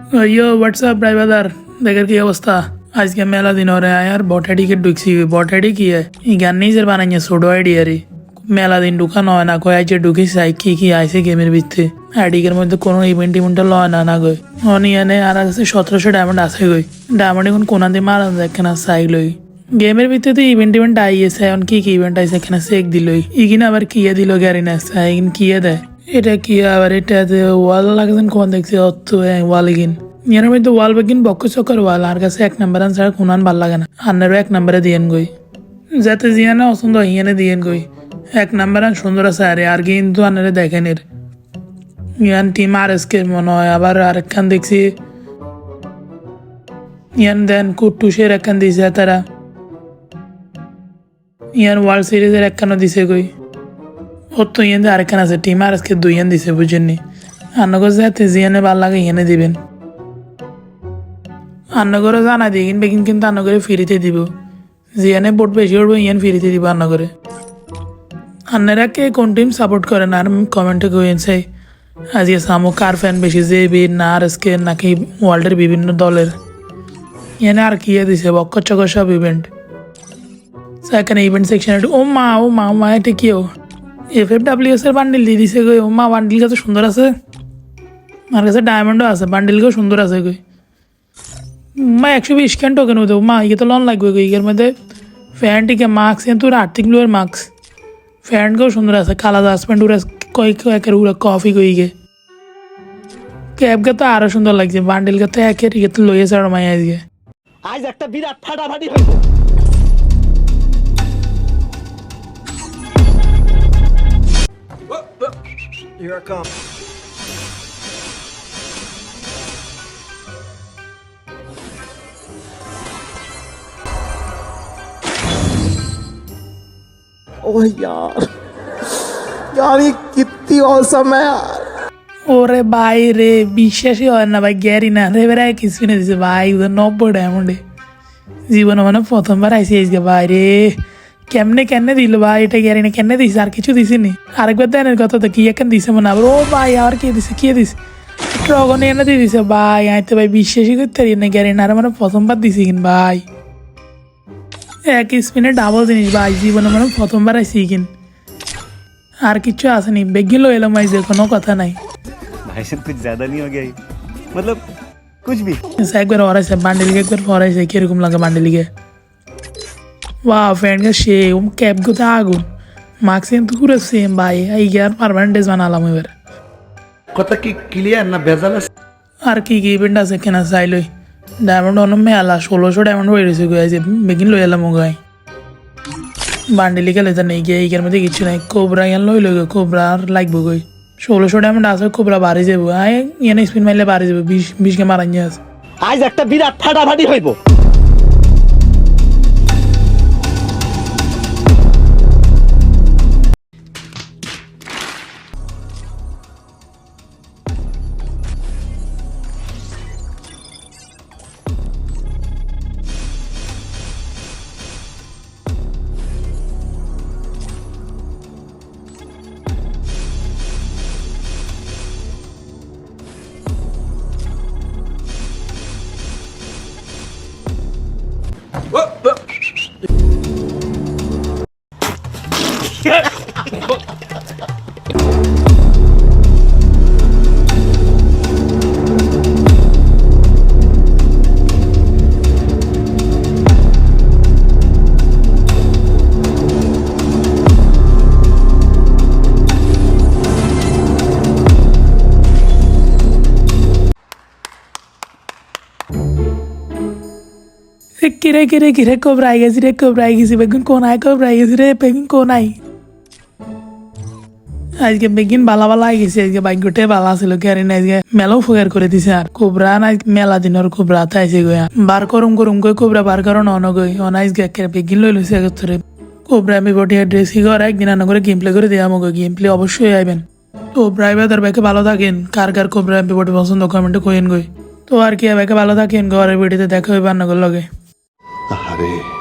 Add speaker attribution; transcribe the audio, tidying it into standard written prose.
Speaker 1: ইয়ো WhatsApp ভাই বাদার দেখের কি অবস্থা আজকে মেলা দিন ওরে আয়ার বটাডিকে ঢুকছি বটাডি কি গান নিজের বানাইছে ছোটো আইডি আরে মেলা দিন ঢুকানো হয় না কয় আইছে ঢুকি চাই কি আইছে গেমের ভিতরে আইডিকের মধ্যে কোনো ইভেন্ট লয় না গই অনিয়ানে আর আছে 1700 ডায়মন্ড আছে গই ডায়মন্ড এখন কোনা দিয়ে মারা যায় কেনা চাই লই গেমের ভিতরে তো ইভেন্ট আইয়েছে এখন কি ইভেন্ট আইছে এখানে চেক দিলই ইগিন আবার কিয়ে দিল গ্যারি না ইগিন কিয়ে দেয় এটা কি আবার এটাতে ওয়াল লাগছেন কোন দেখছি অত ওয়াল ইগিন এর মধ্যে ওয়াল বেগিন বক্ষ চক্কর ওয়াল আর কাছে 1 নাম্বার ছাড়া কোনান ভাল লাগে না আন্নারও 1 নাম্বারে দিয়েন গই যাতে জিয়ানা অসুন্দ হিয়ানে দিয়েন গই 1 নাম্বার সুন্দর আছে আর কিন্তু আন্নারে দেখেন এর ইয়ান টিম আর এসকে মনে হয় আবার আরেকখান দেখছি ইয়ান দেন কুটুসের একখান দিছে তারা ইয়ান ওয়ার্ল্ড সিরিজের একখানও দিছে গই ওর তো ইয়ান আরেকখান আছে টিম আর এসকে 2 ইয়ান দিছে বুঝেননি আন্নগর যাতে জিয়ানে ভাল লাগে ইয়ানে দিবেন আন্নগরে জানা দিয়ে বেগিন কিন্তু আন্নগরে ফ্রিতে দিব জিয়ানে বোট বেশি উঠবো ইয়ান ফ্রিতে দিব আন্নগরে আন্নারা কে কোন টিম সাপোর্ট করেন আর কমেন্টে কইন চাই আজকে সামো কার ফ্যান বেশি যে বীর না আর এসকে নাকি ওয়ার্ল্ডের বিভিন্ন দলের এনে আর কি দিছে বক্কর চক্কর সব ইভেন্ট এখানে ইভেন্ট সেকশন ও মা এটা কিও FFWS এর বান্ডিল দিয়ে দিছে গই ও মা বান্ডিল কত সুন্দর আছে আমার কাছে ডায়মন্ডও আছে বান্ডিলকেও সুন্দর আছে গই মা 120 স্ক্যান টোকেন হতো মা ইয়ে তো লন লাগবে গই এর মধ্যে ফ্যানটিকে মার্কস তোর আর্থিক ব্লুয়ের মার্কস ফ্যানকেও সুন্দর আছে কালা হাজব্যান্ড উড়ে একের উড়ে কফি গই গে ক্যাবকে তো আরো সুন্দর লাগছে বান্ডিলকে তো একের ইয়ে তো লইয়ে ছাড়ো মাই আজকে
Speaker 2: আজ একটা বিরাট ফাটাফাটি হইব Here I come.
Speaker 3: ओह यार ये कितनी औसम है यार
Speaker 1: ওরে ভাই রে বিশ্বাসই হয় না ভাই গ্যারি না রে বেড়ায় কিছু না দিছে ভাই ওদের 90 ডায়মন্ডে জীবনে মানে প্রথমবার আইসি আজকে ভাই রে কেমনে দিল ভাই এটা গ্যারি না কেমনে দিছে আর কিছু দিছিনি আরেকবার দেনের কথা তো কি এখন দিছে মনে আবার ও ভাই আর কি দিছে ট্রগন এনে দিয়ে দিছে ভাই আইতে ভাই বিশ্বাসই করতে পারি না গ্যারি না আর মানে প্রথমবার দিছি কিন ভাই এক স্পিনে ডাবল জিনিস ভাই জীবনে মানে প্রথমবার আইসি কিন আর কিছু আসেনি বেগিন লো এলাম আইসে কোনো কথা নাই
Speaker 2: भाई साहब कुछ ज्यादा नहीं हो गया ये मतलब कुछ भी
Speaker 1: একবার ওরাইছে বান্ডেলিকে একবার পরাইছে কিরকম লাগে বান্ডেলিকে ওয়াও ফ্রেন্ডকে সে ক্যাপ গোতে আগুন মার্কস কিন্তু পুরো সেম ভাই এই ইয়ার পারমানেন্ট বানালাম এবার
Speaker 3: কথা কি ক্লিয়ার না ভেজাল আছে
Speaker 1: আর কি ইভেন্ট আছে কেনা চাইলই ডায়মন্ড অন্য মেলা 1600 ডায়মন্ড হয়ে রয়েছে গো যে বেগিন লই এলাম গাই বান্ডেলিকে লেতা নেই গিয়ে এইখার মধ্যে কিছু নাই কোবরা ইয়ান লই গো কোবরা আর লাগবো গই 1600 ডায়মন্ড আছে কোবরা বাড়ি যাবো আয় ইয়ান স্পিন মারলে বাড়ি যাবো 20 কে মারানি আছে
Speaker 2: আজ একটা বিরাট ফাটাফাটি হইব
Speaker 1: কিরে কোবরাই গেছি বেগুন কোন আয় কোবরাই গেছি রে বেগুন কোন আই আজকে বেগিন বালা আই গেছে আজকে ভাগ্যটে বালা ছিল গ্যারি না আজকে মেলাও ফোকার করে দিছে আর কোবরা না মেলা দিনের কোবরা তাইছে গয়া বার করুম কই কোবরা বার করো নগই অনাইজ গে বেগিন লই লইছে আগতরে কোবরা আমি বডি ড্রেস করে একদিন আনা করে গেম প্লে করে দেয়া মগো গেম প্লে অবশ্যই আইবেন তো ব্রাইবাদার ব্যাকে ভালো থাকেন কার কোবরা আমি বডি পছন্দ কমেন্টে কইেন গই তো আর কি ব্যাকে ভালো থাকেন ঘরের ভিডিওতে দেখা হইবে আন্না লগে
Speaker 3: अरे